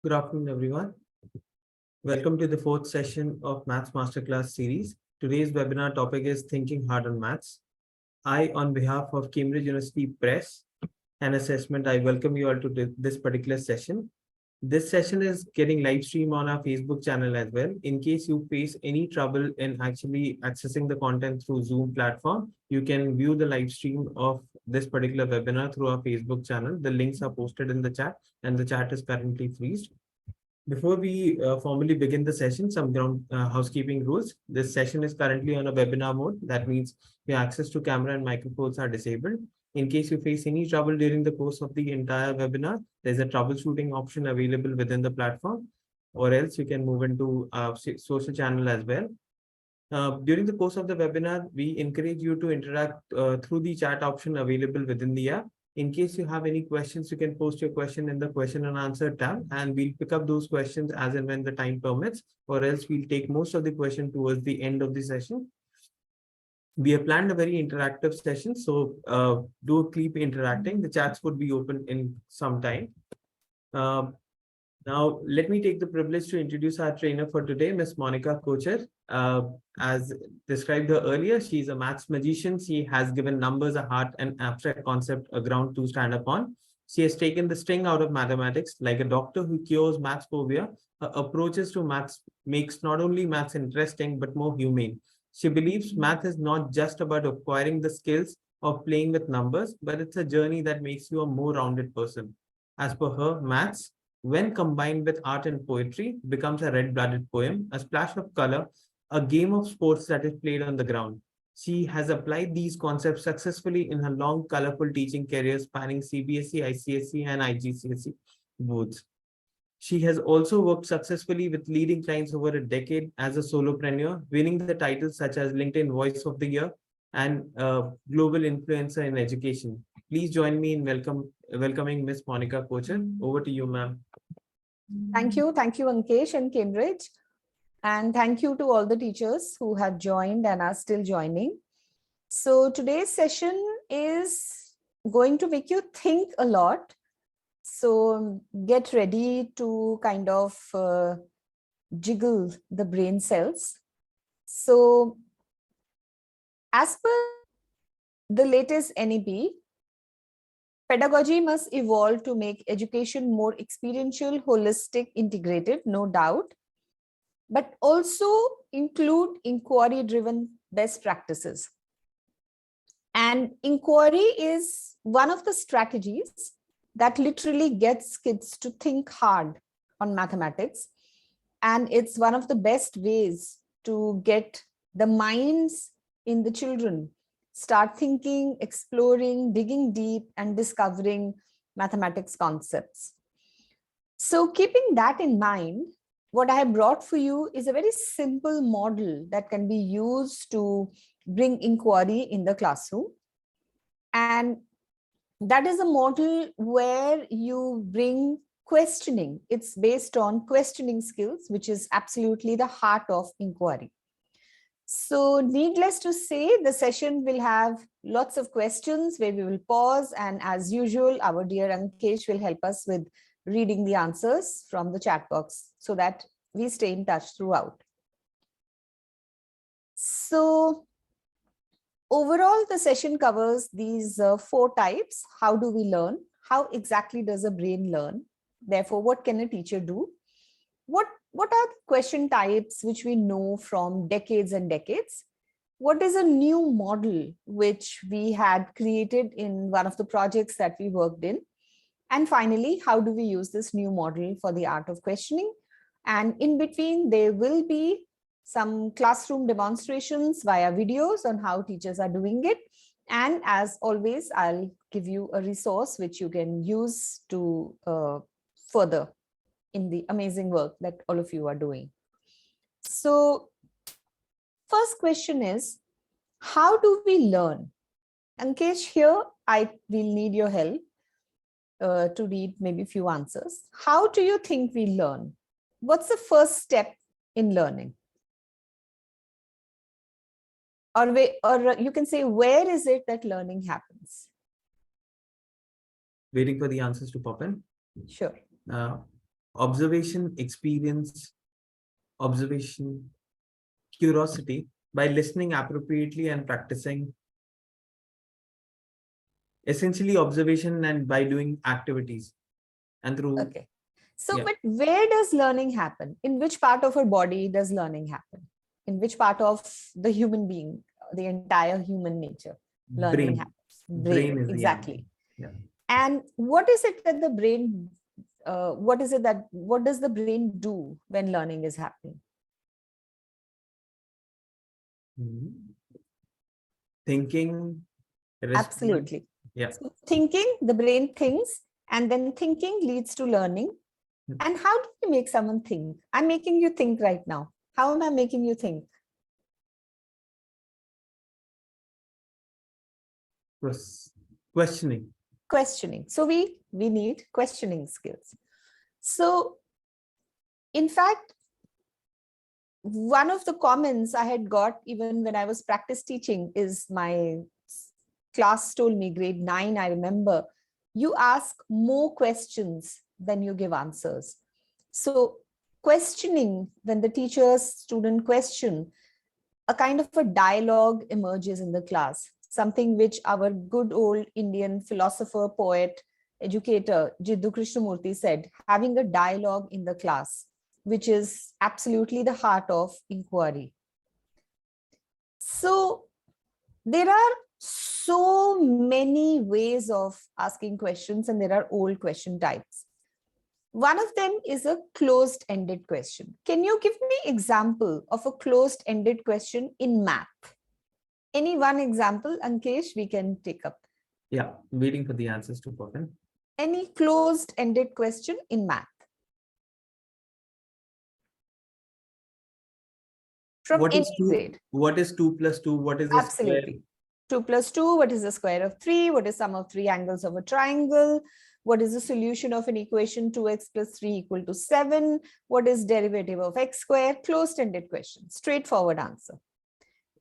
Good afternoon, everyone. Welcome to the fourth session of Maths Masterclass series. Today's webinar topic is Thinking Hard on Maths. I, on behalf of Cambridge University Press and Assessment, I welcome you all to this particular session. This session is getting live stream on our Facebook channel as well. In case you face any trouble in actually accessing the content through Zoom platform, you can view the live stream of this particular webinar through our Facebook channel. The links are posted in the chat and the chat is currently freezed. Before we formally begin the session, some housekeeping rules. This session is currently on a webinar mode. That means your access to camera and microphones are disabled. In case you face any trouble during the course of the entire webinar, there's a troubleshooting option available within the platform, or else you can move into social channel as well. During the course of the webinar, we encourage you to interact through the chat option available within the app. In case you have any questions, you can post your question in the question and answer tab, and we'll pick up those questions as and when the time permits, or else we'll take most of the question towards the end of the session. We have planned a very interactive session, so do keep interacting. The chats would be open in some time. Now, let me take the privilege to introduce our trainer for today, Ms. Monica Kocher. As described her earlier, she's a maths magician. She has given numbers a heart and abstract concept a ground to stand upon. She has taken the sting out of mathematics. Like a doctor who cures maths phobia, her approaches to maths makes not only maths interesting, but more humane. She believes math is not just about acquiring the skills of playing with numbers, but it's a journey that makes you a more rounded person. As per her, maths, when combined with art and poetry, becomes a red-blooded poem, a splash of color, a game of sports that is played on the ground. She has applied these concepts successfully in her long, colorful teaching career spanning CBSE, ICSE, and IGCSE boards. She has also worked successfully with leading clients over a decade as a solopreneur, winning the titles such as LinkedIn Voice of the Year and Global Influencer in Education. Please join me in welcoming Ms. Monica Kocher. Over to you, ma'am. Thank you. Thank you, Ankesh and Cambridge. And thank you to all the teachers who have joined and are still joining. So today's session is going to make you think a lot. So get ready to kind of jiggle the brain cells. So as per the latest NEP, pedagogy must evolve to make education more experiential, holistic, integrative, no doubt, but also include inquiry-driven best practices. And inquiry is one of the strategies that literally gets kids to think hard on mathematics. And it's one of the best ways to get the minds in the children start thinking, exploring, digging deep, and discovering mathematics concepts. So keeping that in mind, what I have brought for you is a very simple model that can be used to bring inquiry in the classroom. And that is a model where you bring questioning. It's based on questioning skills, which is absolutely the heart of inquiry. So needless to say, the session will have lots of questions where we will pause, and as usual, our dear Ankesh will help us with reading the answers from the chat box so that we stay in touch throughout. So overall, the session covers these 4 types. How do we learn? How exactly does a brain learn? Therefore, what can a teacher do? What are the question types which we know from decades and decades? What is a new model which we had created in one of the projects that we worked in? And finally, how do we use this new model for the art of questioning? And in between, there will be some classroom demonstrations via videos on how teachers are doing it. And as always, I'll give you a resource which you can use to further in the amazing work that all of you are doing. So first question is, how do we learn? Ankesh, here I will need your help to read maybe a few answers. How do you think we learn? What's the first step in learning? Or you can say, where is it that learning happens? Waiting for the answers to pop in. Sure. observation, experience, observation, curiosity by listening appropriately and practicing. Essentially, observation and by doing activities and through, Okay. So, yeah. but where does learning happen? In which part of our body does learning happen? In which part of the human being, the entire human nature, learning Brain. happens? Brain Brain, is the answer. exactly. Yeah. And what is it that the brain, what does the brain do when learning is happening? Mhm. Thinking, respond. Absolutely. Yeah. So thinking, the brain thinks, and then thinking leads to learning. And how do you make someone think? I'm making you think right now. How am I making you think? Questioning. Questioning. So we need questioning skills. So in fact, one of the comments I had got even when I was practice teaching is my class told me, grade 9, I remember, you ask more questions than you give answers. So questioning, when the teacher student question, a kind of a dialogue emerges in the class, something which our good old Indian philosopher, poet, educator, Jiddu Krishnamurti said, having a dialogue in the class, which is absolutely the heart of inquiry. So there are so many ways of asking questions, and there are old question types. One of them is a closed-ended question. Can you give me example of a closed-ended question in math? Any one example, Ankesh, we can take up. Yeah, waiting for the answers to pop in. Any closed-ended question in math? From What any is 2? grade. What is 2 plus 2? What is the square? Absolutely. 2 plus 2, what is the square of 3? What is sum of 3 angles of a triangle? What is the solution of an equation 2x plus 3 equal to 7? What is derivative of x square? Closed-ended question, straightforward answer.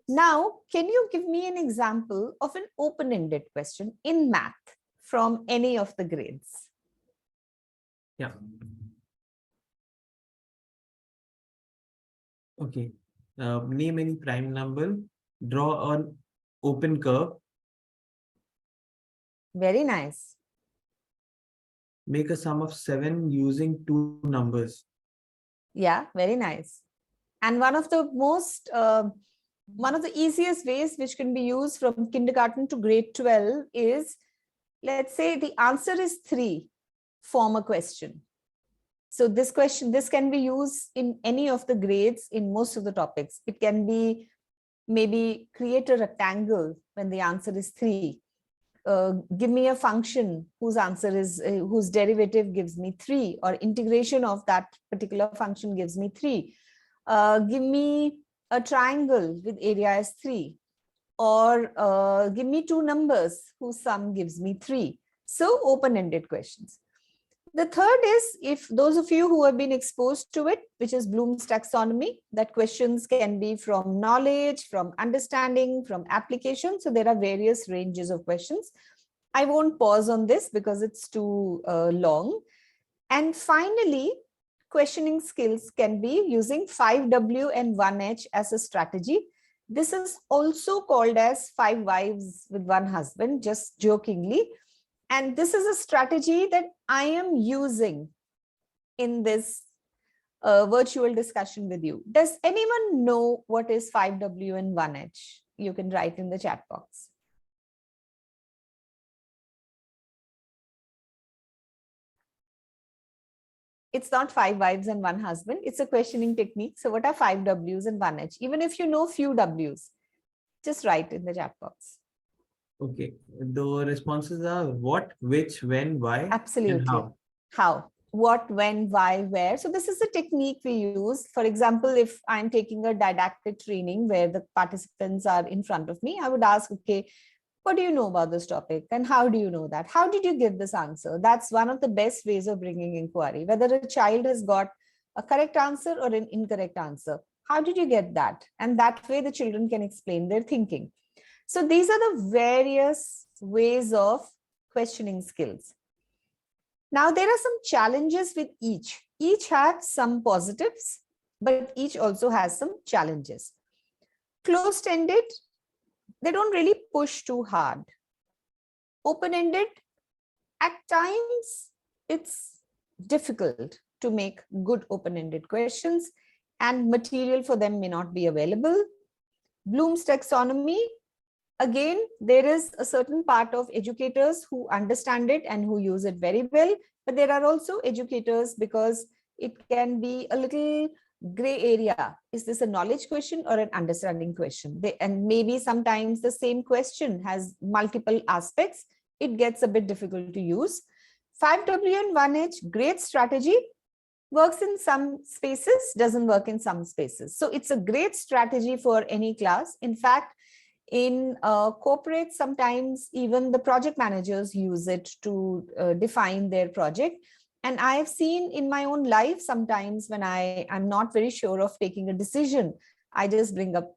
Now, can you give me an example of an open-ended question in math from any of the grades? Yeah. Okay. Name any prime number. Draw an open curve. Very nice. Make a sum of 7 using 2 numbers. Yeah, very nice. And one of the easiest ways which can be used from kindergarten to grade 12 is, let's say the answer is 3, form a question. So this can be used in any of the grades in most of the topics. It can be maybe create a rectangle when the answer is 3. Give me a function whose answer is, whose derivative gives me 3, or integration of that particular function gives me 3. Give me a triangle with area as 3, or give me 2 numbers whose sum gives me 3. So open-ended questions. The third is, if those of you who have been exposed to it, which is Bloom's taxonomy, that questions can be from knowledge, from understanding, from application. So there are various ranges of questions. I won't pause on this because it's too long. And finally, questioning skills can be using 5W and 1H as a strategy. This is also called as 5 wives with 1 husband, just jokingly. And this is a strategy that I am using in this virtual discussion with you. Does anyone know what is 5W and 1H? You can write in the chat box. It's not 5 wives and 1 husband. It's a questioning technique. So what are 5 W's and 1H? Even if you know few W's, just write in the chat box. Okay. The responses are what, which, when, why, Absolutely. and how. How, what, when, why, where. So this is a technique we use. For example, if I'm taking a didactic training where the participants are in front of me, I would ask, okay, what do you know about this topic? And how do you know that? How did you give this answer? That's one of the best ways of bringing inquiry, whether a child has got a correct answer or an incorrect answer. How did you get that? And that way the children can explain their thinking. So these are the various ways of questioning skills. Now, there are some challenges with each. Each had some positives, but each also has some challenges. Closed-ended, they don't really push too hard. Open-ended, at times, it's difficult to make good open-ended questions and material for them may not be available. Bloom's taxonomy, again, there is a certain part of educators who understand it and who use it very well, but there are also educators because it can be a little gray area. Is this a knowledge question or an understanding question? And maybe sometimes the same question has multiple aspects. It gets a bit difficult to use. 5W and 1H, great strategy, works in some spaces, doesn't work in some spaces. So it's a great strategy for any class. In fact, in corporate, sometimes even the project managers use it to define their project. And I have seen in my own life, sometimes when I'm not very sure of taking a decision, I just bring up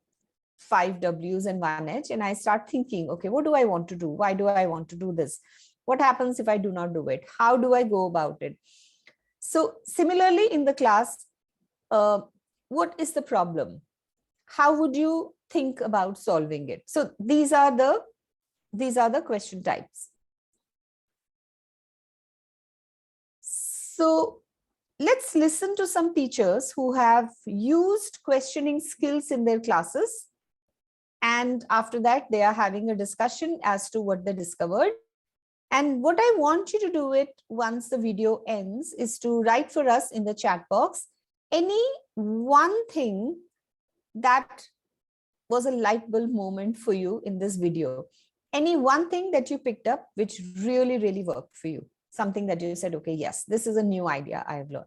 5Ws and 1H and I start thinking, okay, what do I want to do? Why do I want to do this? What happens if I do not do it? How do I go about it? So similarly in the class, what is the problem? How would you think about solving it? So these are the question types. So let's listen to some teachers who have used questioning skills in their classes. And after that, they are having a discussion as to what they discovered. And what I want you to do it once the video ends is to write for us in the chat box any one thing that was a light bulb moment for you in this video. Any one thing that you picked up which really, really worked for you. Something that you said, okay, yes, this is a new idea I have learned.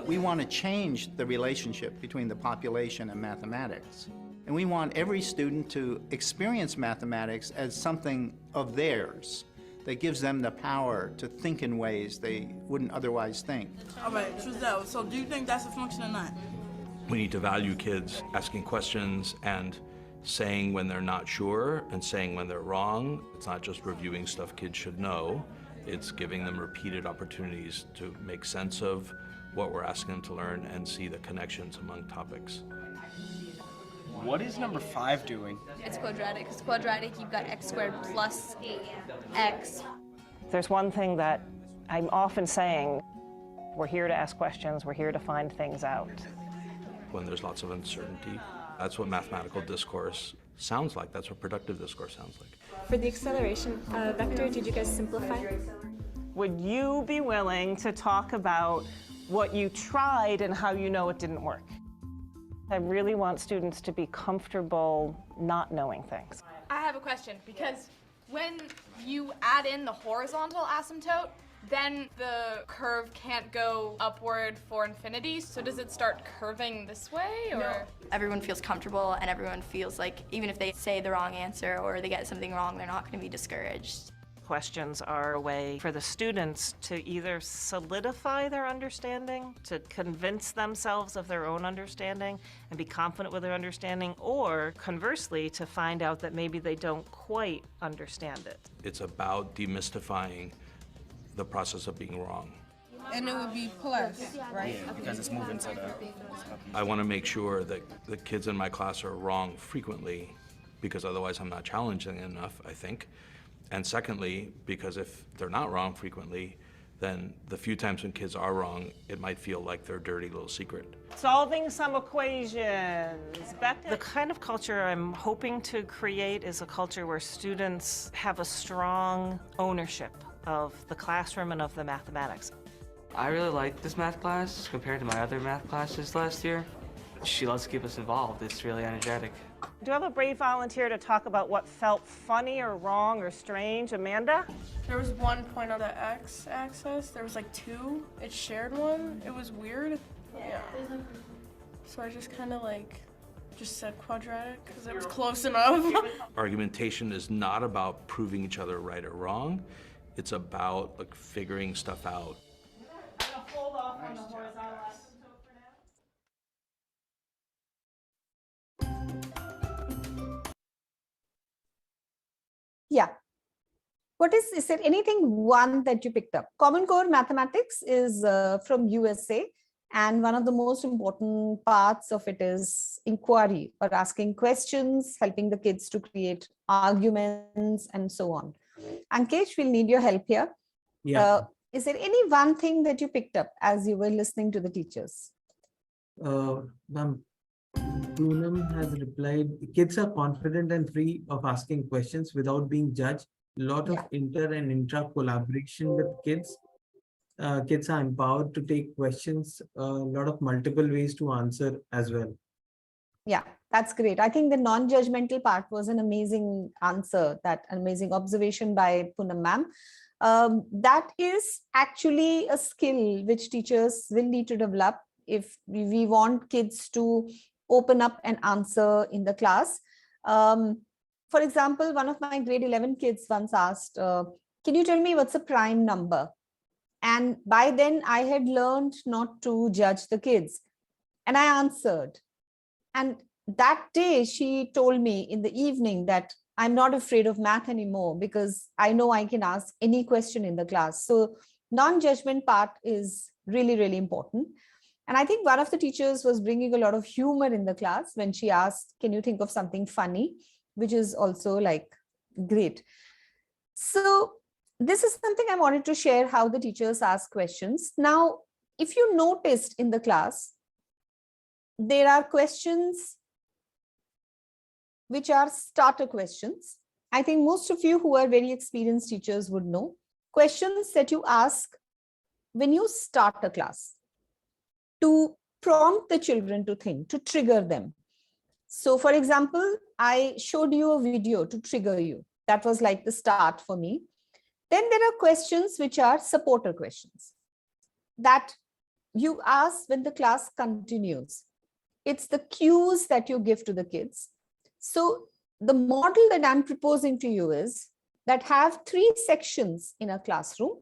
We want to change the relationship between the population and mathematics. And we want every student to experience mathematics as something of theirs that gives them the power to think in ways they wouldn't otherwise think. All right, Trizelle, so do you think that's a function or not? We need to value kids asking questions and saying when they're not sure and saying when they're wrong. It's not just reviewing stuff kids should know. It's giving them repeated opportunities to make sense of what we're asking them to learn and see the connections among topics. What is number 5 doing? It's quadratic. It's quadratic, you've got x squared plus x. There's one thing that I'm often saying, we're here to ask questions, we're here to find things out. When there's lots of uncertainty, that's what mathematical discourse sounds like. That's what productive discourse sounds like. For the acceleration vector, did you guys simplify? Would you be willing to talk about what you tried and how you know it didn't work? I really want students to be comfortable not knowing things. I have a question, because when you add in the horizontal asymptote, then the curve can't go upward for infinity, so does it start curving this way, or? No. Everyone feels comfortable and everyone feels like even if they say the wrong answer or they get something wrong, they're not going to be discouraged. Questions are a way for the students to either solidify their understanding, to convince themselves of their own understanding and be confident with their understanding, or conversely, to find out that maybe they don't quite understand it. It's about demystifying the process of being wrong. And it would be plus, right? Yeah, because it's moving to the... I want to make sure that the kids in my class are wrong frequently, because otherwise I'm not challenging enough, I think. And secondly, because if they're not wrong frequently, then the few times when kids are wrong, it might feel like their dirty little secret. Solving some equations. The kind of culture I'm hoping to create is a culture where students have a strong ownership of the classroom and of the mathematics. I really like this math class compared to my other math classes last year. She loves to keep us involved. It's really energetic. Do you have a brave volunteer to talk about what felt funny or wrong or strange? Amanda? There was one point on the x-axis. There was like 2. It shared one. It was weird. Yeah. So I just kind of just said quadratic because it was close enough. Argumentation is not about proving each other right or wrong. It's about like figuring stuff out. I'm gonna hold off on the horizontal asymptote for now. Yeah. Is there anything one that you picked up? Common Core Mathematics is from USA. And one of the most important parts of it is inquiry or asking questions, helping the kids to create arguments and so on. Ankesh, we'll need your help here. Yeah. Is there any one thing that you picked up as you were listening to the teachers? Ma'am, Poonam has replied, kids are confident and free of asking questions without being judged. A lot of inter and intra collaboration with kids. Kids are empowered to take questions, a lot of multiple ways to answer as well. Yeah, that's great. I think the non-judgmental part was an amazing answer, that amazing observation by Poonam ma'am. That is actually a skill which teachers will need to develop if we want kids to open up and answer in the class. For example, one of my grade 11 kids once asked, can you tell me what's a prime number? And by then I had learned not to judge the kids. And I answered. And that day she told me in the evening that I'm not afraid of math anymore because I know I can ask any question in the class. So non-judgment part is really, really important. And I think one of the teachers was bringing a lot of humor in the class when she asked, can you think of something funny, which is also like great. So this is something I wanted to share, how the teachers ask questions. Now, if you noticed in the class, there are questions which are starter questions. I think most of you who are very experienced teachers would know. Questions that you ask when you start a class to prompt the children to think, to trigger them. So for example, I showed you a video to trigger you. That was like the start for me. Then there are questions which are supporter questions that you ask when the class continues. It's the cues that you give to the kids. So the model that I'm proposing to you is that have 3 sections in a classroom.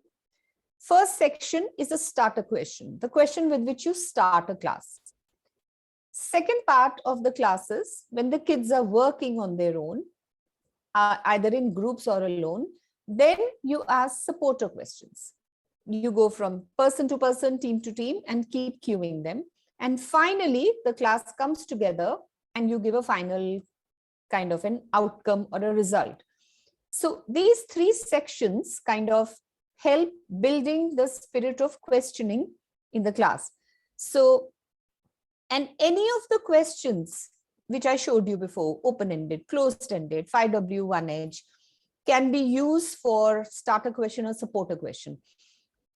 First section is a starter question, the question with which you start a class. Second part of the classes, when the kids are working on their own, either in groups or alone, then you ask supporter questions. You go from person to person, team to team, and keep cueing them. And finally, the class comes together and you give a final kind of an outcome or a result. So these 3 sections kind of help building the spirit of questioning in the class. So, and any of the questions which I showed you before, open-ended, closed-ended, 5W, 1H, can be used for starter question or supporter question.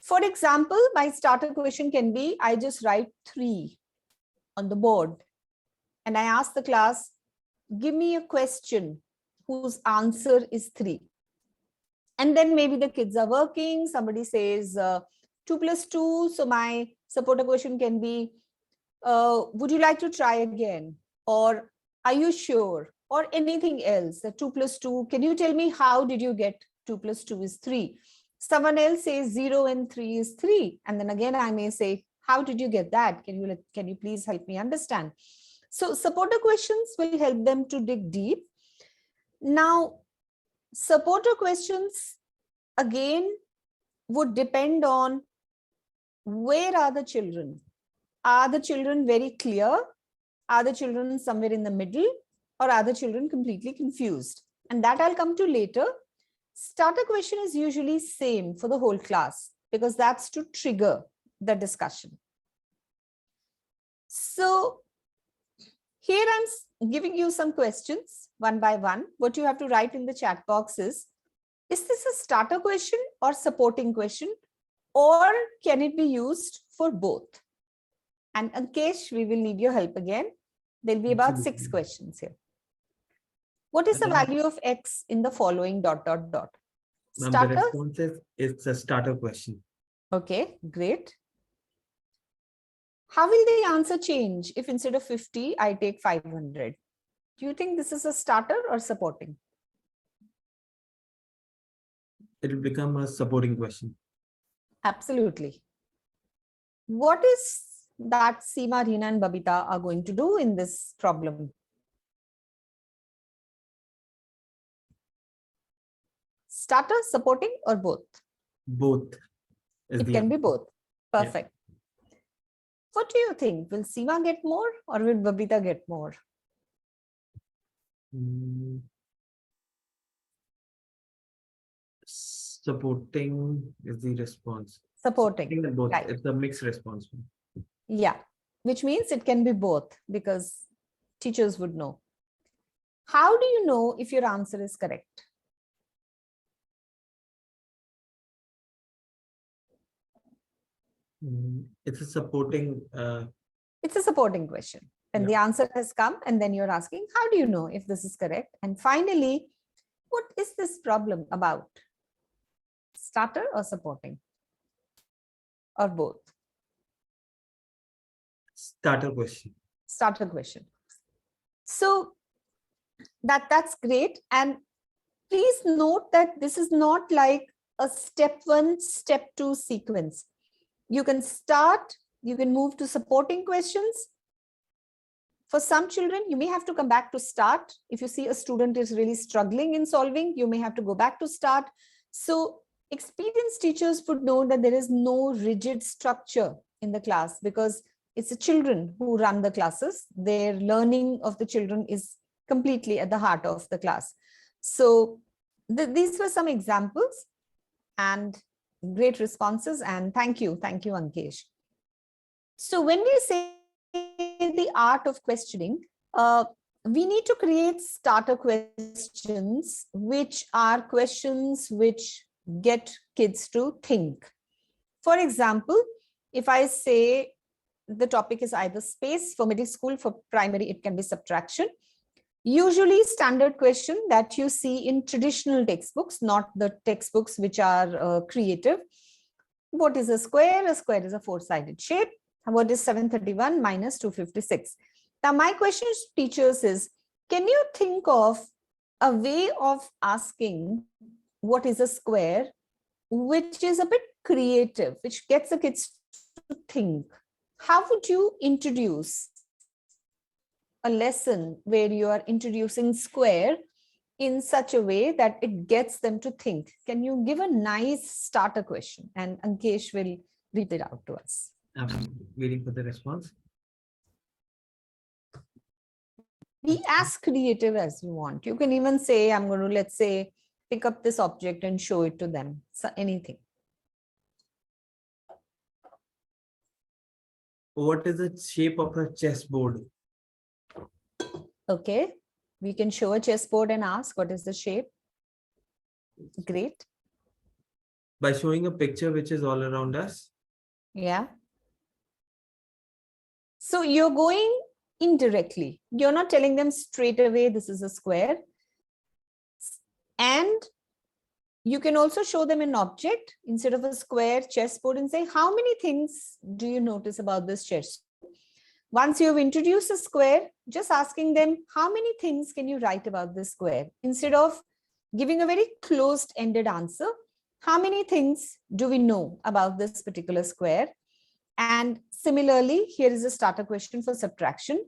For example, my starter question can be, I just write 3 on the board and I ask the class, give me a question whose answer is 3. And then maybe the kids are working, somebody says 2 plus 2. So my supporter question can be, would you like to try again? Or are you sure? Or anything else, the 2 plus 2, can you tell me how did you get 2 plus 2 is 3? Someone else says 0 and 3 is 3. And then again, I may say, how did you get that? Can you please help me understand? So supporter questions will help them to dig deep. Now, supporter questions, again, would depend on where are the children? Are the children very clear? Are the children somewhere in the middle? Or are the children completely confused? And that I'll come to later. Starter question is usually same for the whole class because that's to trigger the discussion. So here I'm giving you some questions one by one. What you have to write in the chat box is this a starter question or supporting question, or can it be used for both? And Ankesh, we will need your help again. There'll be about 6 questions here. What is the value of X in the following ... The Starter? response is it's a starter question. Okay, great. How will the answer change if instead of 50, I take 500? Do you think this is a starter or supporting? it will become a supporting question. Absolutely. What is that Seema, Reena, and Babita are going to do in this problem? Starter, supporting, or both? Both. It can be both. Perfect. What do you think? Will Seema get more or will Babita get more? Supporting is the response. Supporting. Both. Right. It's a mixed response. Yeah, which means it can be both because teachers would know. How do you know if your answer is correct? It's a supporting. It's a supporting question. And the answer has come, and then you're asking, how do you know if this is correct? And finally, what is this problem about? Starter or supporting? Or both? Starter question. Starter question. So that's great. And please note that this is not like a step 1, step 2 sequence. You can start, you can move to supporting questions. For some children, you may have to come back to start. If you see a student is really struggling in solving, you may have to go back to start. So experienced teachers would know that there is no rigid structure in the class because it's the children who run the classes. Their learning of the children is completely at the heart of the class. So these were some examples and great responses. And thank you, Ankesh. So when we say the art of questioning, we need to create starter questions, which are questions which get kids to think. For example, if I say the topic is either space for middle school, for primary, it can be subtraction. Usually standard question that you see in traditional textbooks, not the textbooks which are creative. What is a square? A square is a four-sided shape. What is 731 minus 256? Now, my question to teachers is, can you think of a way of asking what is a square, which is a bit creative, which gets the kids to think? How would you introduce a lesson where you are introducing square in such a way that it gets them to think? Can you give a nice starter question? And Ankesh will read it out to us. I'm waiting for the response. Be as creative as you want. You can even say, I'm going to, let's say, pick up this object and show it to them. So anything. What is the shape of a chessboard? Okay. We can show a chessboard and ask, what is the shape? Great. By showing a picture which is all around us. Yeah. So you're going indirectly. You're not telling them straight away, this is a square. And you can also show them an object instead of a square chessboard and say, how many things do you notice about this chess? Once you have introduced a square, just asking them, how many things can you write about this square? Instead of giving a very closed-ended answer, how many things do we know about this particular square? And similarly, here is a starter question for subtraction.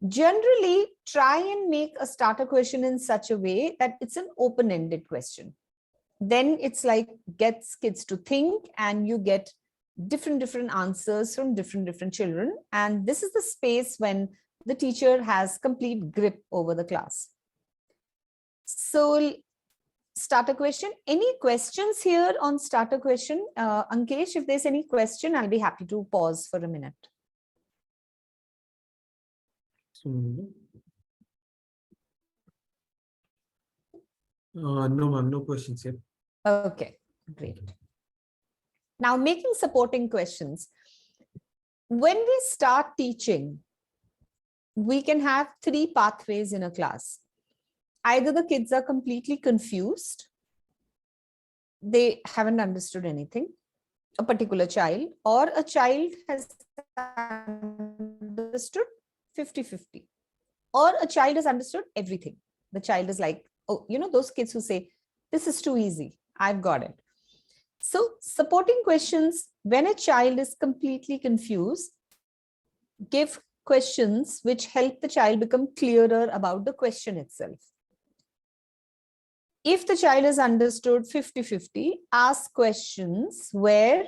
Generally, try and make a starter question in such a way that it's an open-ended question. Then it's like gets kids to think and you get different answers from different children. And this is the space when the teacher has complete grip over the class. So starter question. Any questions here on starter question? Ankesh, if there's any question, I'll be happy to pause for a minute. No, ma'am, no questions here. Okay, great. Now, making supporting questions. When we start teaching, we can have 3 pathways in a class. Either the kids are completely confused, they haven't understood anything, a particular child, or a child has understood 50-50, or a child has understood everything. The child is like, oh, you know, those kids who say, this is too easy. I've got it. So supporting questions, when a child is completely confused, give questions which help the child become clearer about the question itself. If the child has understood 50-50, ask questions where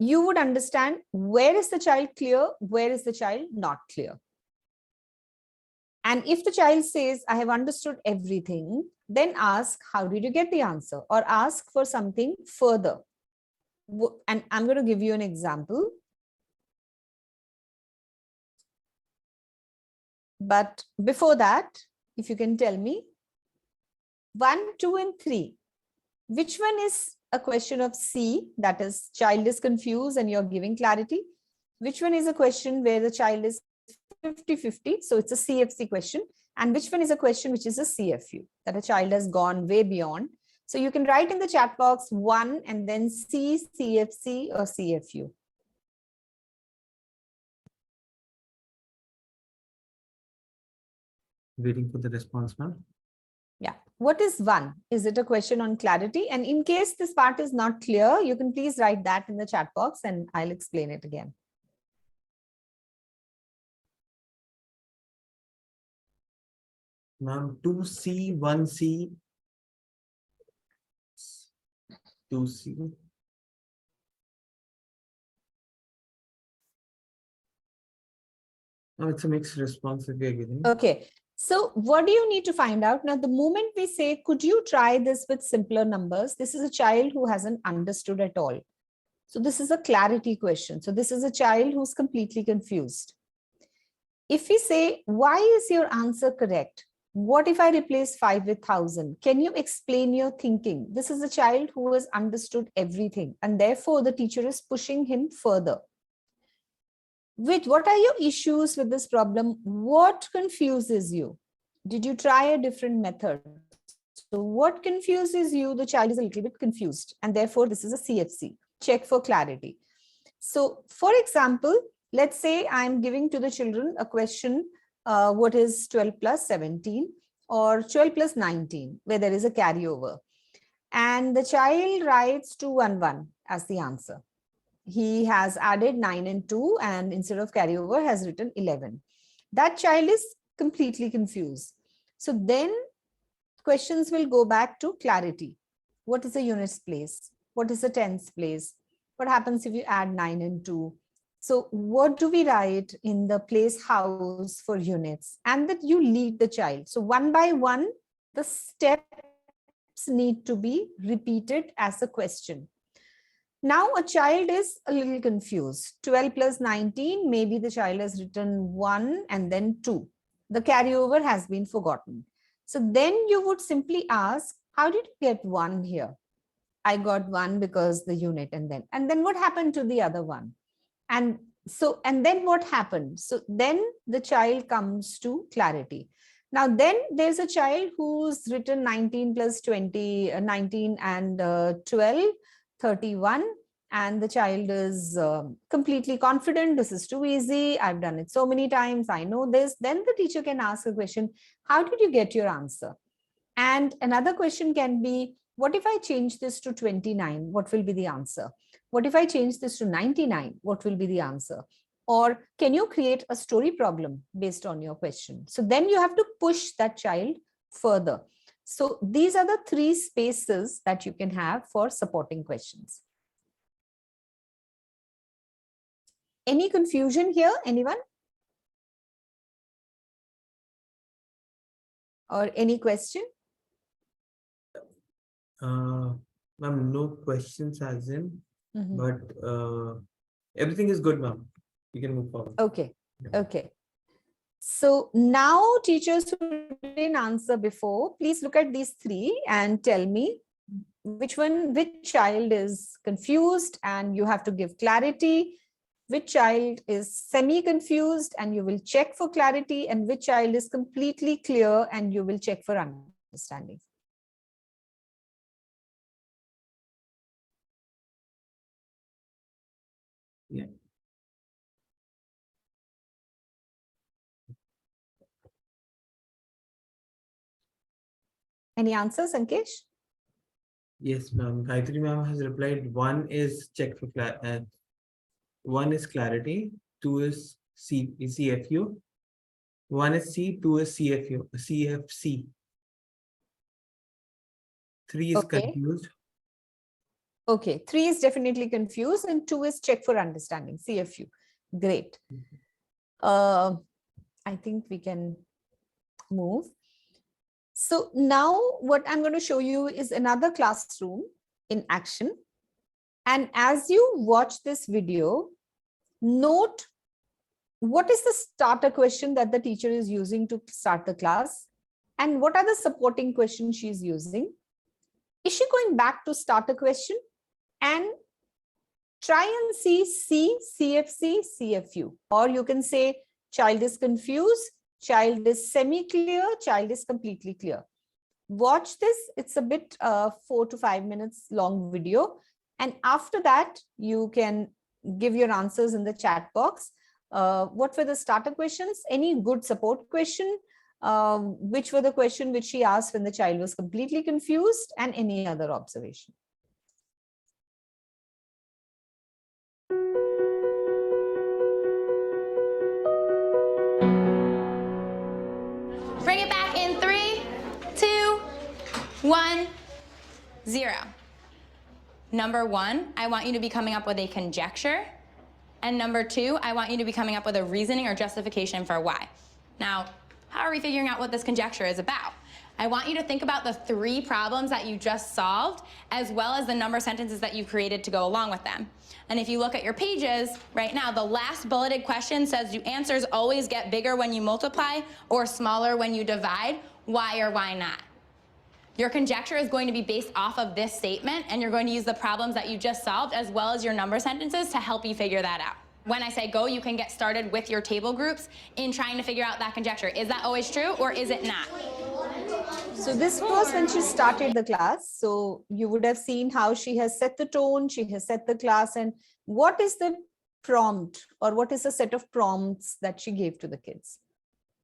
you would understand where is the child clear, where is the child not clear. And if the child says, I have understood everything, then ask, how did you get the answer? Or ask for something further. And I'm going to give you an example. But before that, if you can tell me, 1, 2, and 3, which one is a question of C, that is child is confused and you're giving clarity? Which one is a question where the child is 50-50, so it's a CFC question? And which one is a question which is a CFU, that a child has gone way beyond? So you can write in the chat box 1 and then C, CFC or CFU. Waiting for the response, ma'am. Yeah. What is 1? Is it a question on clarity? And in case this part is not clear, you can please write that in the chat box and I'll explain it again. Ma'am, 2C, 1C, 2C. No, it's a mixed response that we are getting. Okay. So what do you need to find out? Now, the moment we say, could you try this with simpler numbers? This is a child who hasn't understood at all. So this is a clarity question. So this is a child who's completely confused. If we say, why is your answer correct? What if I replace 5 with 1,000? Can you explain your thinking? This is a child who has understood everything, and therefore the teacher is pushing him further. What are your issues with this problem? What confuses you? Did you try a different method? So what confuses you? The child is a little bit confused, and therefore this is a CFC. Check for clarity. So for example, let's say I'm giving to the children a question, what is 12 plus 17 or 12 plus 19, where there is a carryover. And the child writes 211 as the answer. He has added 9 and 2, and instead of carryover has written 11. That child is completely confused. So then questions will go back to clarity. What is the units place? What is the tens place? What happens if you add 9 and 2? So what do we write in the place house for units? And that you lead the child. So one by one, the steps need to be repeated as a question. Now a child is a little confused. 12 plus 19, maybe the child has written 1 and then 2. The carryover has been forgotten. So then you would simply ask, how did you get 1 here? I got 1 because the unit, and then what happened to the other one? And then what happened? So then the child comes to clarity. Now then there's a child who's written 19 plus 20, 19 and 12, 31. And the child is completely confident. This is too easy. I've done it so many times. I know this. Then the teacher can ask a question, how did you get your answer? And another question can be, what if I change this to 29? What will be the answer? What if I change this to 99? What will be the answer? Or can you create a story problem based on your question? So then you have to push that child further. So these are the 3 spaces that you can have for supporting questions. Any confusion here, anyone? Or any question? Ma'am, no questions as in, but everything is good, ma'am. You can move forward. Okay, okay. So now teachers who didn't answer before, please look at these 3 and tell me which child is confused and you have to give clarity, which child is semi-confused and you will check for clarity, and which child is completely clear and you will check for understanding. Yeah. Any answers, Ankesh? Yes, ma'am. Gayatri ma'am has replied. One is check for one is clarity. Two is CFU. One is C. Two is CFC. Three is Okay. confused. Okay, 3 is definitely confused and 2 is check for understanding, CFU. Great. I think we can move. So now what I'm going to show you is another classroom in action. And as you watch this video, note what is the starter question that the teacher is using to start the class and what are the supporting questions she's using. Is she going back to starter question? And try and see C, CFC, CFU, or you can say child is confused, child is semi-clear, child is completely clear. Watch this. It's a bit 4 to 5 minutes long video. And after that, you can give your answers in the chat box. What were the starter questions? Any good support question? Which were the question which she asked when the child was completely confused, and any other observation? Bring it back in 3, 2, 1, 0. Number 1, I want you to be coming up with a conjecture. And number 2, I want you to be coming up with a reasoning or justification for why. Now, how are we figuring out what this conjecture is about? I want you to think about the 3 problems that you just solved, as well as the number sentences that you created to go along with them. And if you look at your pages right now, the last bulleted question says, do answers always get bigger when you multiply or smaller when you divide? Why or why not? Your conjecture is going to be based off of this statement, and you're going to use the problems that you just solved as well as your number sentences to help you figure that out. When I say go, you can get started with your table groups in trying to figure out that conjecture. Is that always true or is it not? So this was when she started the class. So you would have seen how she has set the tone, she has set the class, and what is the prompt or what is the set of prompts that she gave to the kids.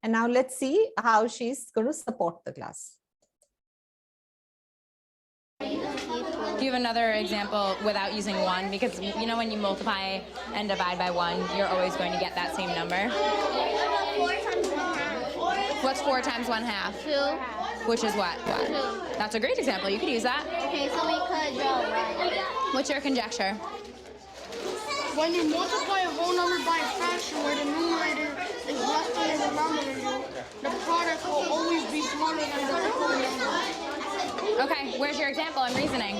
And now let's see how she's going to support the class. Do you have another example without using 1? Because you know when you multiply and divide by 1, you're always going to get that same number. 4 times 1/2. What's 4 times 1/2? 2. Which is what? 2. That's a great example. You could use that. Okay, so we could draw 1. What's your conjecture? When you multiply a whole number by a fraction where the numerator is less than the denominator, the product will always be smaller than the whole number. Okay, where's your example and reasoning?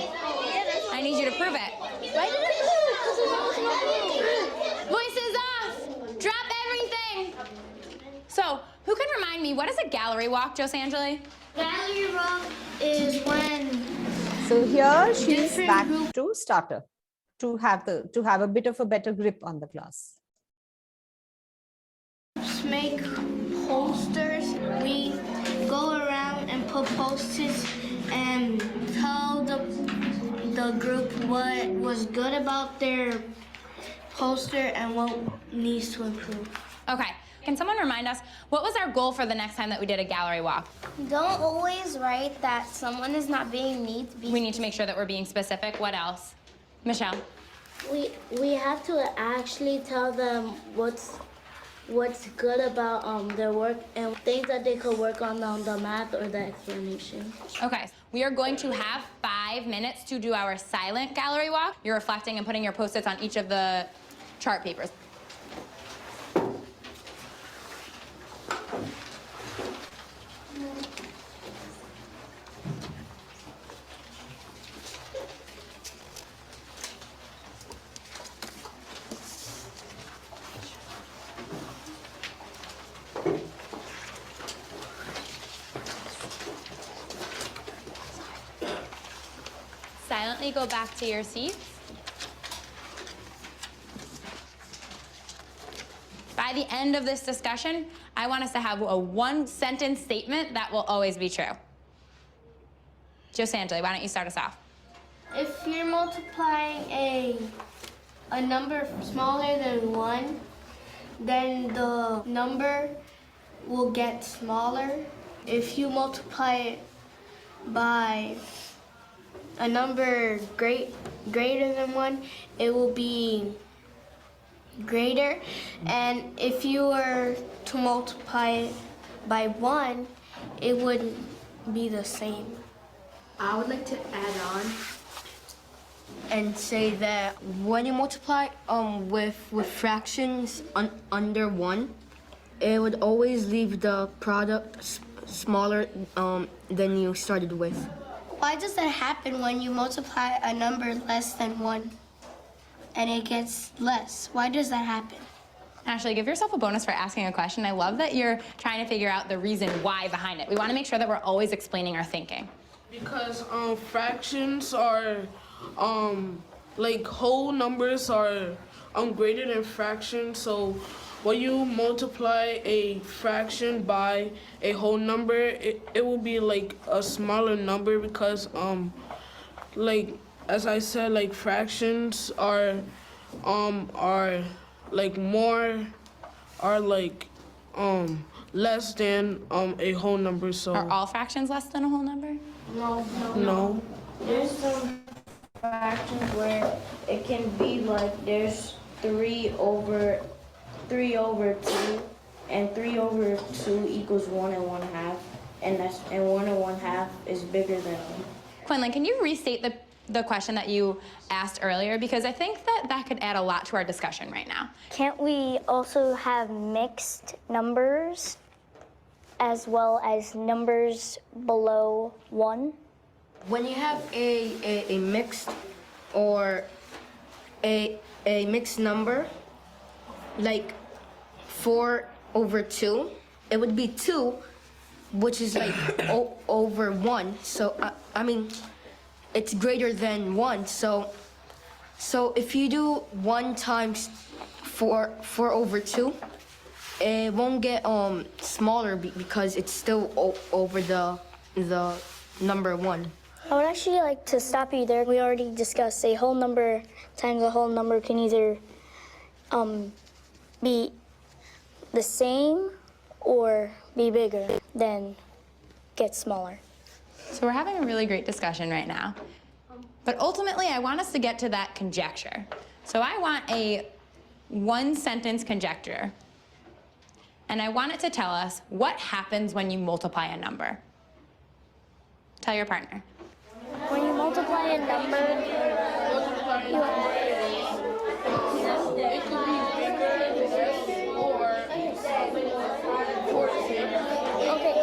I need you to prove it. Why did I move? Voices off! Drop everything! So, who can remind me, what is a gallery walk, Josangeli? Gallery walk is when... So here she is back to starter to have a bit of a better grip on the class. Make posters. We go around and put post-its and tell the group what was good about their poster and what needs to improve. Okay, can someone remind us, what was our goal for the next time that we did a gallery walk? Don't always write that someone is not being neat. We need to make sure that we're being specific. What else? Michelle? We have to actually tell them what's good about their work and things that they could work on the math or the explanation. Okay, we are going to have 5 minutes to do our silent gallery walk. You're reflecting and putting your post-its on each of the chart papers. Silently go back to your seats. By the end of this discussion, I want us to have a 1-sentence statement that will always be true. Josangeli, why don't you start us off? If you're multiplying a number smaller than 1, then the number will get smaller. If you multiply it by a number greater than 1, it will be greater. And if you were to multiply it by 1, it would be the same. I would like to add on and say that when you multiply with fractions under 1, it would always leave the product smaller than you started with. Why does that happen when you multiply a number less than 1 and it gets less? Why does that happen? Ashley, give yourself a bonus for asking a question. I love that you're trying to figure out the reason why behind it. We want to make sure that we're always explaining our thinking. Because fractions are like whole numbers are greater than fractions. So when you multiply a fraction by a whole number, it will be like a smaller number because like as I said, like fractions are like more are like less than a whole number. So Are all fractions less than a whole number? no. There's some fractions where it can be like there's 3 over 2, and 3 over 2 equals 1 and 1/2, and 1 and 1/2 is bigger than 1. Quinlan, can you restate the question that you asked earlier? Because I think that could add a lot to our discussion right now. Can't we also have mixed numbers as well as numbers below 1? When you have a mixed or a mixed number, like 4 over 2, it would be 2, which is like over 1. So I mean, it's greater than 1. So if you do 1 times 4 over 2, it won't get smaller because it's still over the number 1. I would actually like to stop you there. We already discussed a whole number times a whole number can either be the same or be bigger, then get smaller. So we're having a really great discussion right now. But ultimately, I want us to get to that conjecture. So I want a 1-sentence conjecture. And I want it to tell us what happens when you multiply a number. Tell your partner. When you multiply a number, you have... It could be bigger, less, or for example. Okay.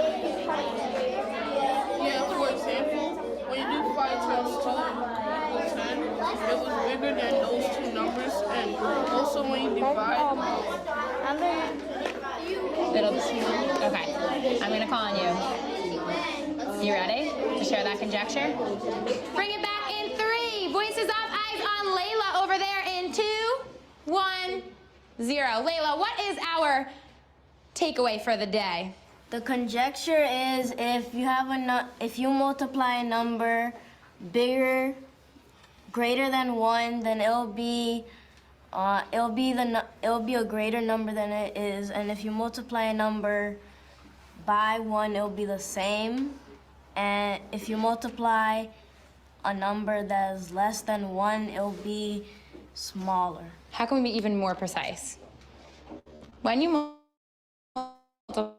Yeah, for example, when you do 5 times 2 equals 10, it was bigger than those 2 numbers. And also when you divide, Okay, I'm gonna call on you. You ready to share that conjecture? Bring it back in 3. Voices up, eyes on Layla over there in 2, 1, 0. Layla, what is our takeaway for the day? The conjecture is if you multiply a number greater than 1, then it'll be a greater number than it is, and if you multiply a number by 1, it'll be the same, and if you multiply a number that is less than 1, it'll be smaller. How can we be even more precise? When you multiply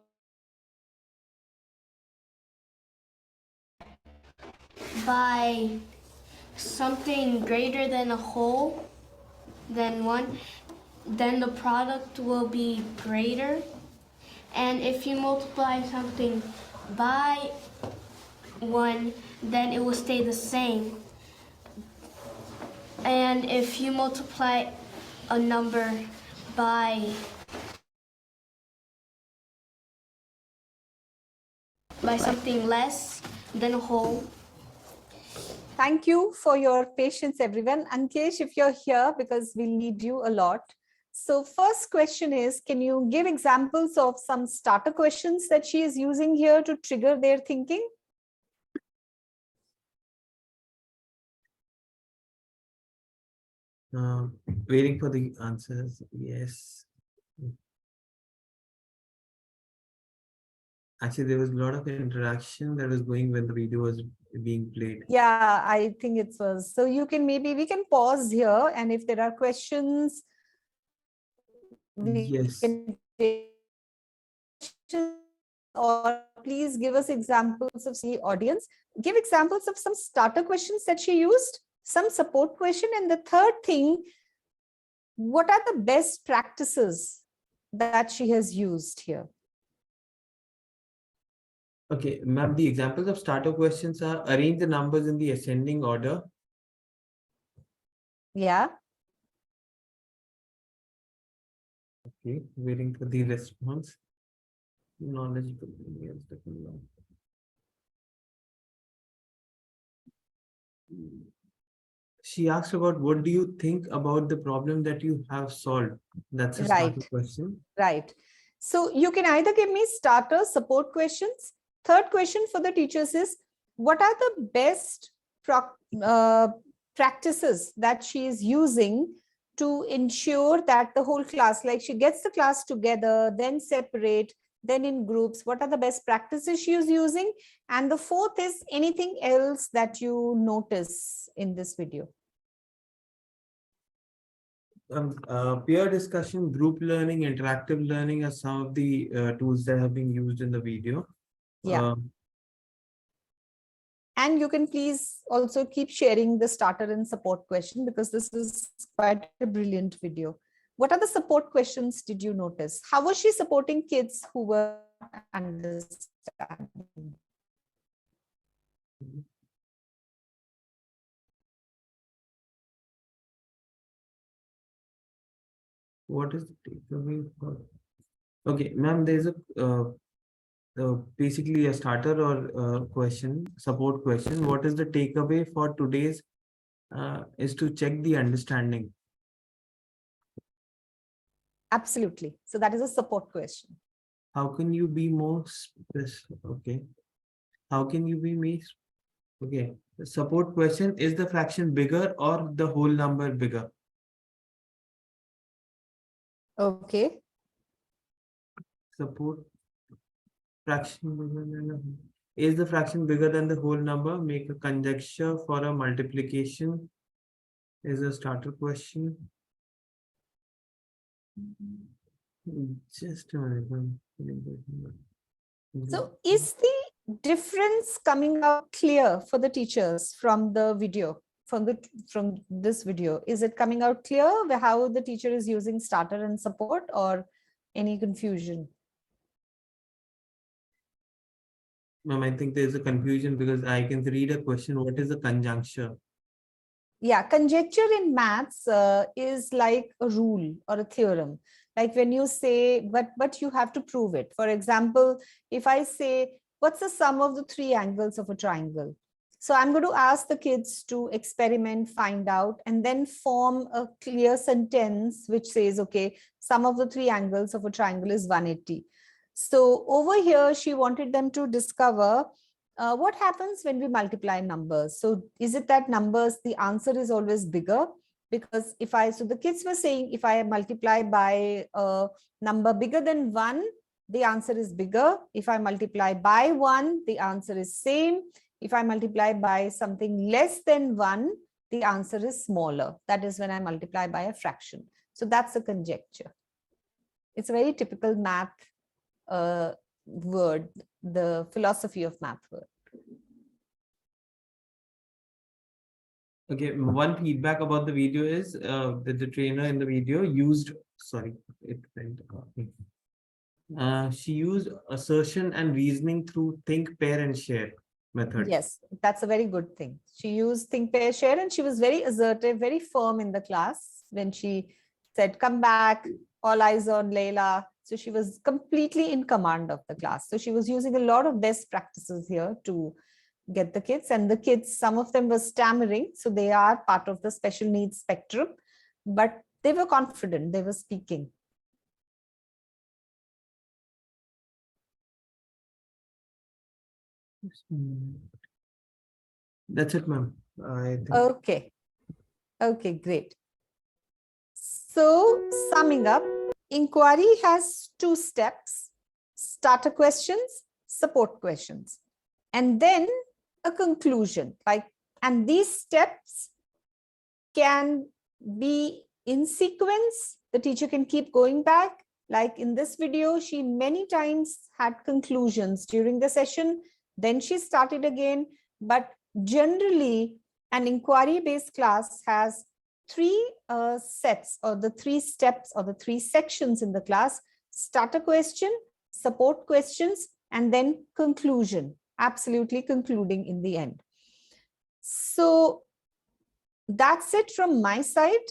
by something greater than a whole than 1, then the product will be greater. And if you multiply something by 1, then it will stay the same. And if you multiply a number by something less than a whole. Thank you for your patience, everyone. Ankesh, if you're here, because we'll need you a lot. So first question is, can you give examples of some starter questions that she is using here to trigger their thinking? Waiting for the answers. Yes. Actually, there was a lot of interaction that was going when the video was being played. Yeah, I think it was. So you can we can pause here, and if there are questions, we Yes. can take questions, or please give us examples of the audience. Give examples of some starter questions that she used, some support question, and the third thing, what are the best practices that she has used here? Okay, ma'am, the examples of starter questions are arrange the numbers in the ascending order. Yeah. Okay, waiting for the response. Knowledgeable. She asked about what do you think about the problem that you have solved? That's a starter question. Right. So you can either give me starter support questions. Third question for the teachers is, what are the best practices that she is using to ensure that the whole class, like she gets the class together, then separate, then in groups, what are the best practices she is using? And the fourth is anything else that you notice in this video? Peer discussion, group learning, interactive learning are some of the tools that have been used in the video. Yeah. And you can please also keep sharing the starter and support question, because this is quite a brilliant video. What are the support questions did you notice? How was she supporting kids who were understanding? What is the takeaway for? Okay, ma'am, there's basically a starter or question, support question. What is the takeaway for today's is to check the understanding. Absolutely. So that is a support question. How can you be more specific? Okay. How can you be me? Okay. The support question, is the fraction bigger or the whole number bigger? Okay. Support fraction. Is the fraction bigger than the whole number? Make a conjecture for a multiplication. Is a starter question. Just a minute. So is the difference coming out clear for the teachers from the video, from this video? Is it coming out clear how the teacher is using starter and support, or any confusion? Ma'am, I think there's a confusion because I can read a question. What is a conjuncture? Yeah, conjecture in maths is like a rule or a theorem. Like when you say, but you have to prove it. For example, if I say, what's the sum of the three angles of a triangle? So I'm going to ask the kids to experiment, find out, and then form a clear sentence which says, okay, sum of the three angles of a triangle is 180. So over here, she wanted them to discover what happens when we multiply numbers. So is it that numbers, the answer is always bigger? Because so the kids were saying, if I multiply by a number bigger than 1, the answer is bigger. If I multiply by 1, the answer is same. If I multiply by something less than 1, the answer is smaller. That is when I multiply by a fraction. So that's a conjecture. It's a very typical math word, the philosophy of math word. Okay, one feedback about the video is that the trainer in the video used, she used assertion and reasoning through think, pair, and share method. Yes, that's a very good thing. She used think, pair, share, and she was very assertive, very firm in the class when she said, come back, all eyes on Layla. So she was completely in command of the class. So she was using a lot of best practices here to get the kids, and the kids, some of them were stammering. So they are part of the special needs spectrum, but they were confident, they were speaking. That's it, ma'am. Okay. Okay, great. So summing up, inquiry has 2 steps: starter questions support questions, and then a conclusion. And these steps can be in sequence. The teacher can keep going back. Like in this video, she many times had conclusions during the session, then she started again. But generally, an inquiry-based class has three sets, or the three steps, or the three sections in the class: starter question, support questions, and then conclusion, absolutely concluding in the end. So that's it from my side.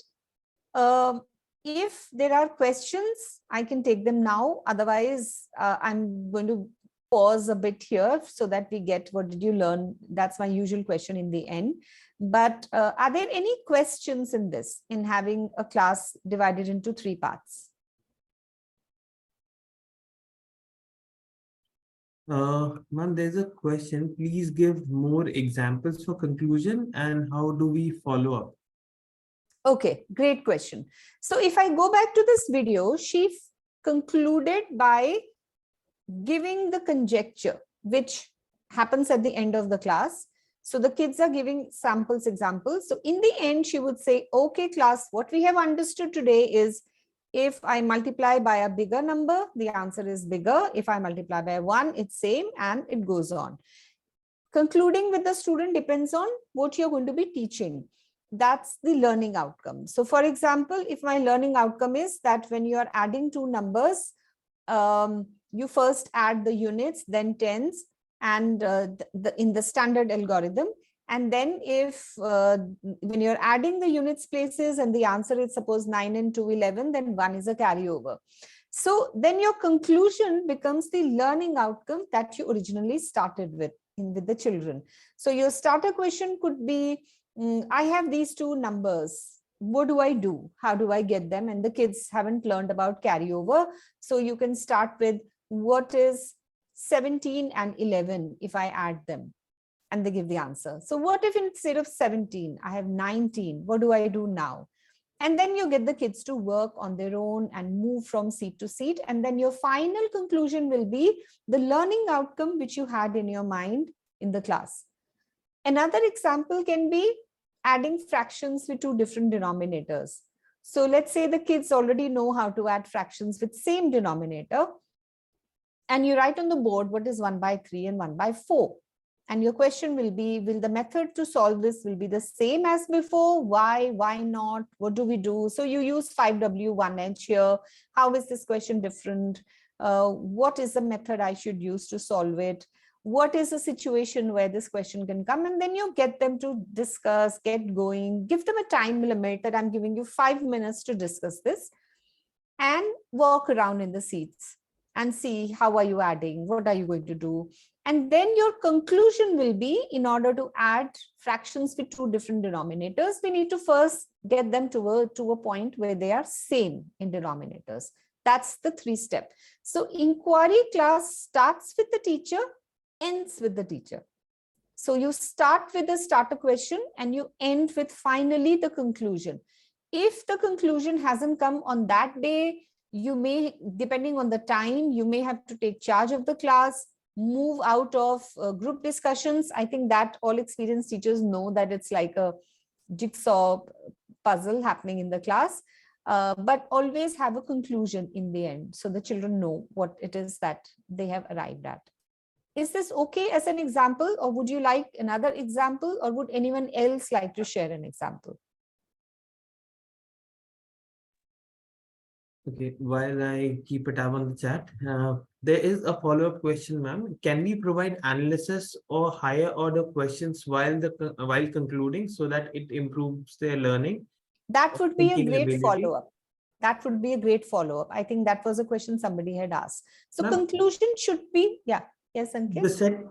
If there are questions, I can take them now. Otherwise, I'm going to pause a bit here so that we get what did you learn. That's my usual question in the end. But are there any questions in this, in having a class divided into three parts? Ma'am, there's a question. Please give more examples for conclusion, and how do we follow up? Okay, great question. So if I go back to this video, she concluded by giving the conjecture, which happens at the end of the class. So the kids are giving samples, examples. So in the end, she would say, okay, class, what we have understood today is, if I multiply by a bigger number, the answer is bigger. If I multiply by 1, it's same, and it goes on. Concluding with the student depends on what you're going to be teaching. That's the learning outcome. So for example, if my learning outcome is that when you are adding two numbers, you first add the units, then tens, and in the standard algorithm. And then if when you're adding the units places and the answer is suppose 9 and 2, 11, then 1 is a carryover. So then your conclusion becomes the learning outcome that you originally started with the children. So your starter question could be, I have these two numbers. What do I do? How do I get them? And the kids haven't learned about carryover. So you can start with, what is 17 and 11 if I add them? And they give the answer. So what if instead of 17, I have 19? What do I do now? And then you get the kids to work on their own and move from seat to seat. And then your final conclusion will be the learning outcome which you had in your mind in the class. Another example can be adding fractions with two different denominators. So let's say the kids already know how to add fractions with same denominator. And you write on the board what is 1 by 3 and 1 by 4. And your question will be, will the method to solve this will be the same as before? Why not? What do we do? So you use 5W1H here. How is this question different? What is the method I should use to solve it? What is a situation where this question can come? And then you get them to discuss, get going, give them a time limit that I'm giving you 5 minutes to discuss this, and walk around in the seats and see how are you adding, what are you going to do? And then your conclusion will be, in order to add fractions with two different denominators, we need to first get them to a point where they are same in denominators. That's the 3-step. So inquiry class starts with the teacher, ends with the teacher. So you start with the starter question and you end with finally the conclusion. If the conclusion hasn't come on that day, you may, depending on the time, you may have to take charge of the class, move out of group discussions. I think that all experienced teachers know that it's like a jigsaw puzzle happening in the class, but always have a conclusion in the end, so the children know what it is that they have arrived at. Is this okay as an example, or would you like another example, or would anyone else like to share an example? Okay, while I keep a tab on the chat, there is a follow-up question, ma'am. Can we provide analysis or higher order questions while concluding, so that it improves their learning? That would be a great ability? follow-up. That would be a great follow-up. I think that was a question somebody had asked. So conclusion should be, yeah. Yes, Ankit?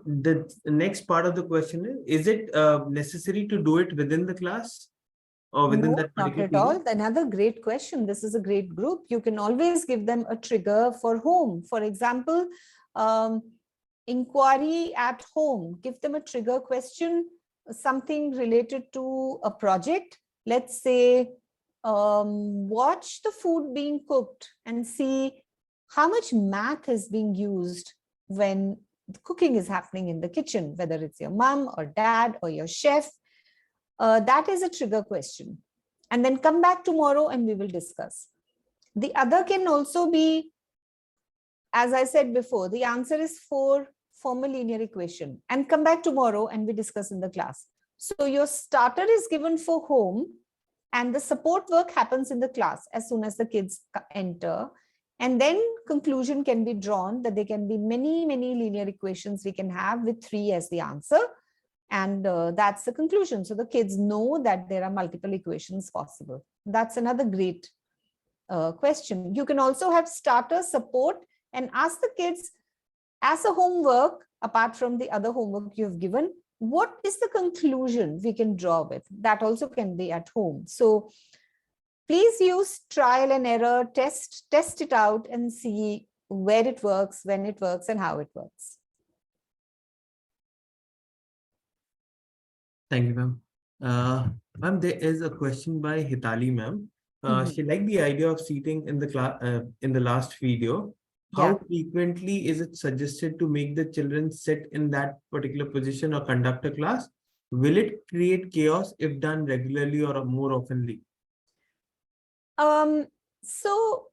The next part of the question is it necessary to do it within the class? Or within that not at all. Another great question. This is a great group. You can always give them a trigger for home. For example, inquiry at home. Give them a trigger question, something related to a project. Let's say, watch the food being cooked and see how much math is being used when the cooking is happening in the kitchen, whether it's your mom or dad or your chef. That is a trigger question. And then come back tomorrow and we will discuss. The other can also be, as I said before, the answer is 4 formal linear equation, and come back tomorrow and we discuss in the class. So your starter is given for home and the support work happens in the class as soon as the kids enter. And then conclusion can be drawn that there can be many, many linear equations we can have with 3 as the answer. And that's the conclusion. So the kids know that there are multiple equations possible. That's another great question. You can also have starter, support, and ask the kids as a homework, apart from the other homework you've given, what is the conclusion we can draw with? That also can be at home. So please use trial and error, test it out and see where it works, when it works, and how it works. Thank you, ma'am. Ma'am, there is a question by Hitali, ma'am. She liked the idea of seating in the class in the last video. How frequently is it suggested to make the children sit in that particular position or conduct a class? Will it create chaos if done regularly or more oftenly? So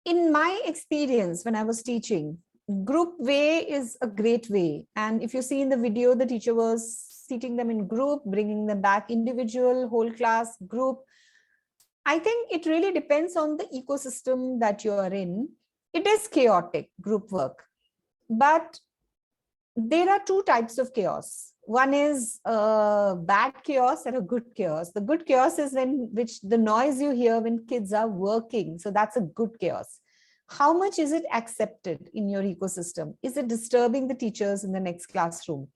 in my experience, when I was teaching, group way is a great way. And if you see in the video, the teacher was seating them in group, bringing them back individual, whole class, group. I think it really depends on the ecosystem that you are in. It is chaotic, group work, but there are 2 types of chaos. One is bad chaos and a good chaos. The good chaos is which the noise you hear when kids are working. So that's a good chaos. How much is it accepted in your ecosystem? Is it disturbing the teachers in the next classroom?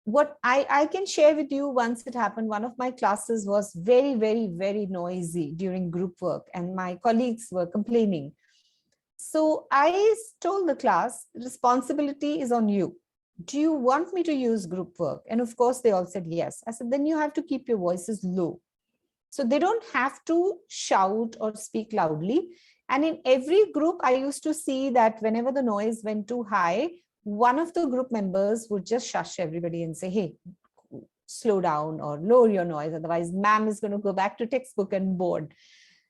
What I can share with you, once it happened, one of my classes was very, very, very noisy during group work and my colleagues were complaining. So I told the class, responsibility is on you. Do you want me to use group work? And of course, they all said yes. I said, then you have to keep your voices low. So they don't have to shout or speak loudly. And in every group, I used to see that whenever the noise went too high, one of the group members would just shush everybody and say, hey, slow down or lower your noise. Otherwise, ma'am is going to go back to textbook and board.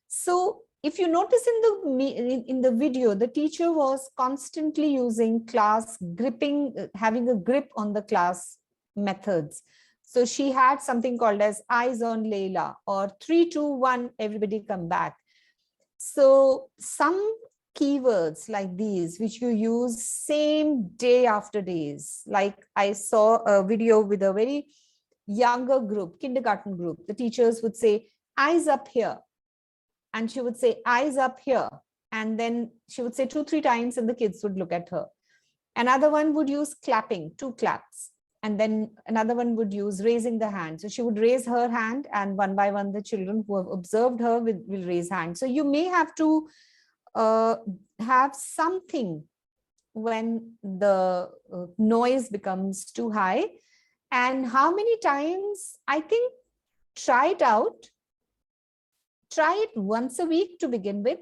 So if you notice in the video, the teacher was constantly using class gripping, having a grip on the class methods. So she had something called as eyes on Layla or 3, 2, 1, everybody come back. So some keywords like these, which you use same day after days, like I saw a video with a very younger group, kindergarten group, the teachers would say, eyes up here. And she would say, eyes up here. And then she would say 2, 3 times and the kids would look at her. Another one would use clapping, 2 claps. And then another one would use raising the hand. So she would raise her hand and one by one, the children who have observed her will raise hand. So you may have to have something when the noise becomes too high. And how many times? I think try it out. Try it once a week to begin with.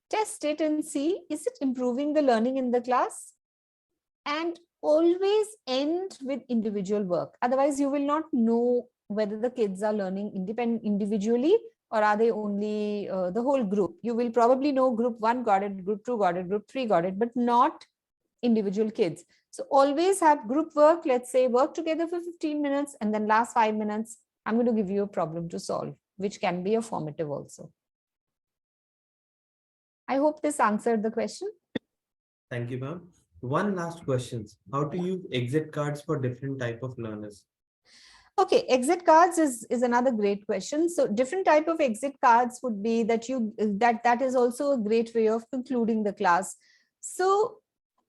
Test it and see, is it improving the learning in the class? And always end with individual work. Otherwise, you will not know whether the kids are learning individually or are they only the whole group. You will probably know group 1 got it, group 2 got it, group 3 got it, but not individual kids. So always have group work. Let's say work together for 15 minutes and then last 5 minutes, I'm going to give you a problem to solve, which can be a formative also. I hope this answered the question. Thank you, ma'am. One last question. How to use exit cards for different type of learners? Okay, exit cards is another great question. So different type of exit cards would be that that is also a great way of concluding the class. So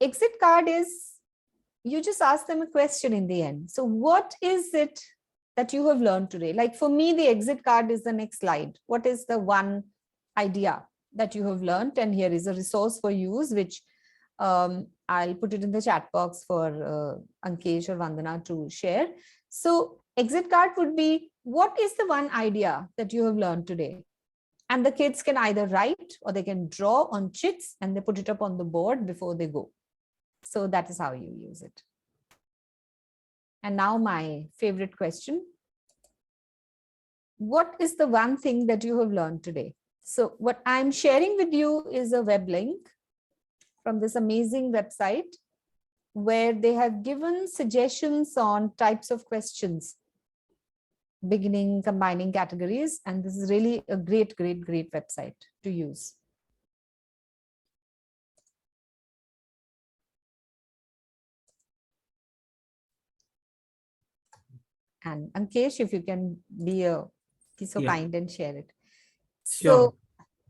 exit card is, you just ask them a question in the end. So what is it that you have learned today? Like for me, the exit card is the next slide. What is the one idea that you have learned? And here is a resource for use, which I'll put it in the chat box for Ankesh or Vandana to share. So exit card would be, what is the one idea that you have learned today? And the kids can either write or they can draw on chits and they put it up on the board before they go. So that is how you use it. And now my favorite question. What is the one thing that you have learned today? So what I'm sharing with you is a web link from this amazing website where they have given suggestions on types of questions, beginning, combining categories. And this is really a great website to use. And Ankesh, if you can be so kind and share it. Sure. So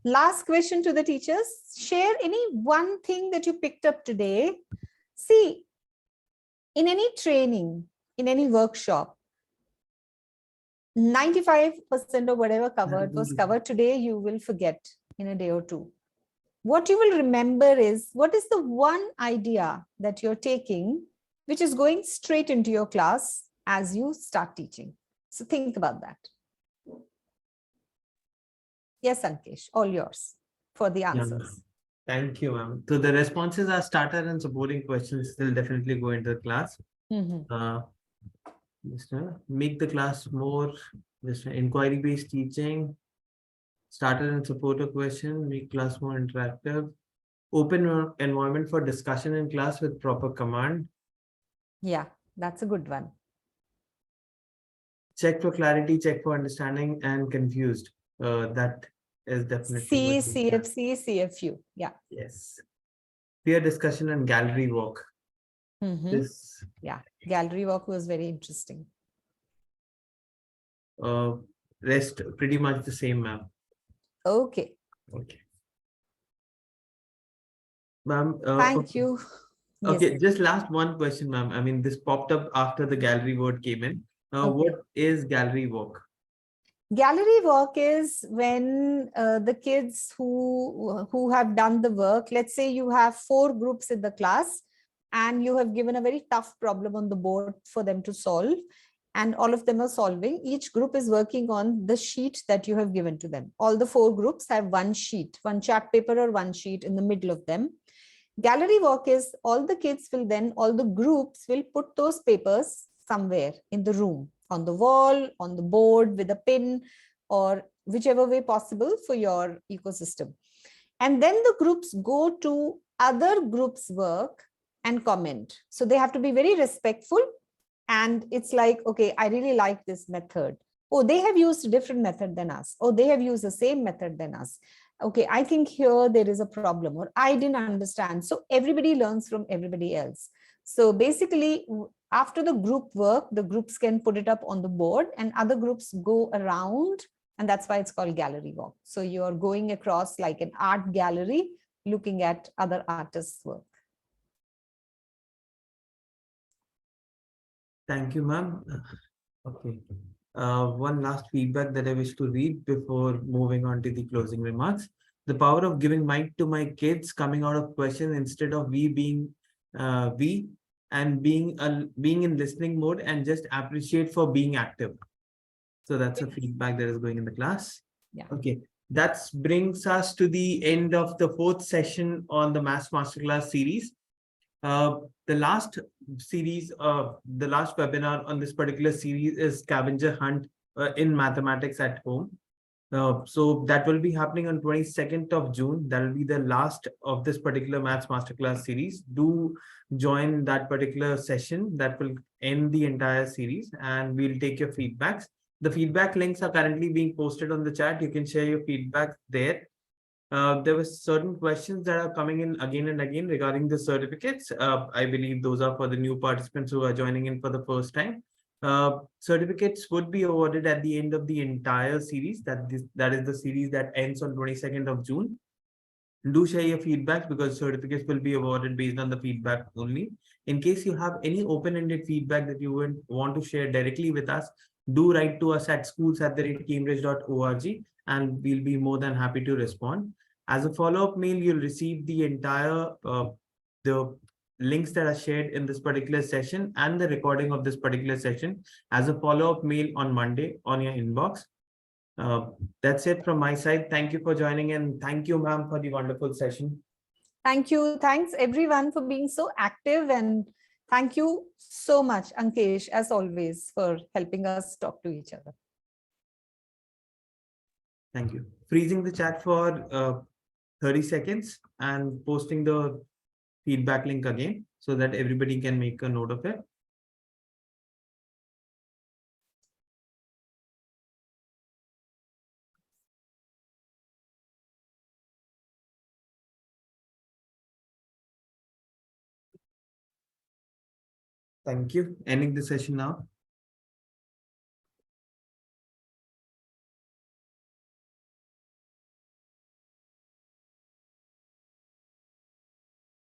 last question to the teachers, share any one thing that you picked up today. See, in any training, in any workshop, 95% of whatever was covered today, you will forget in a day or two. What you will remember is, what is the one idea that you're taking, which is going straight into your class as you start teaching? So think about that. Yes, Ankesh, all yours for the answers. Thank you, ma'am. So the responses are starter and supporting questions will definitely go into the class. Just make the class more inquiry-based teaching, starter and supporter question, make class more interactive, open environment for discussion in class with proper command. Yeah, that's a good one. Check for clarity, check for understanding, and confused. That is definitely CFU. Yeah. Yes. Peer discussion and gallery walk. This. Yeah, gallery walk was very interesting. Rest pretty much the same, ma'am. Okay. Okay. Ma'am. Thank you. Okay, Yes. just last one question, ma'am. I mean, this popped up after the gallery word came in. What is gallery walk? Gallery walk is when the kids who have done the work, let's say you have 4 groups in the class and you have given a very tough problem on the board for them to solve, and all of them are solving. Each group is working on the sheet that you have given to them. All the 4 groups have one sheet, one chart paper or one sheet in the middle of them. Gallery walk is all the groups will put those papers somewhere in the room, on the wall, on the board with a pin, or whichever way possible for your ecosystem. And then the groups go to other groups' work and comment. So they have to be very respectful. And it's like, okay, I really like this method. Oh, they have used a different method than us. Oh, they have used the same method than us. Okay, I think here there is a problem, or I didn't understand. So everybody learns from everybody else. So basically, after the group work, the groups can put it up on the board and other groups go around, and that's why it's called gallery walk. So you're going across like an art gallery, looking at other artists' work. Thank you, ma'am. Okay. One last feedback that I wish to read before moving on to the closing remarks. The power of giving mic to my kids coming out of question instead of we being we, and being in listening mode and just appreciate for being active. So that's a feedback that is going in the class. Yeah. Okay. That brings us to the end of the 4th session on the Maths Masterclass series. The last webinar on this particular series is scavenger hunt in mathematics at home. So that will be happening on 22nd of June. That will be the last of this particular Maths Masterclass series. Do join that particular session. That will end the entire series, and we'll take your feedbacks. The feedback links are currently being posted on the chat. You can share your feedback there. There were certain questions that are coming in again and again regarding the certificates. I believe those are for the new participants who are joining in for the first time. Certificates would be awarded at the end of the entire series. That is the series that ends on 22nd of June. Do share your feedback because certificates will be awarded based on the feedback only. In case you have any open-ended feedback that you would want to share directly with us, do write to us at schools@cambridge.org and we'll be more than happy to respond. As a follow-up mail, you'll receive the entire the links that are shared in this particular session and the recording of this particular session as a follow-up mail on Monday on your inbox. That's it from my side. Thank you for joining and thank you, ma'am, for the wonderful session. Thank you. Thanks everyone for being so active, and thank you so much, Ankesh, as always, for helping us talk to each other. Thank you. Freezing the chat for 30 seconds and posting the feedback link again so that everybody can make a note of it. Thank you. Ending the session now.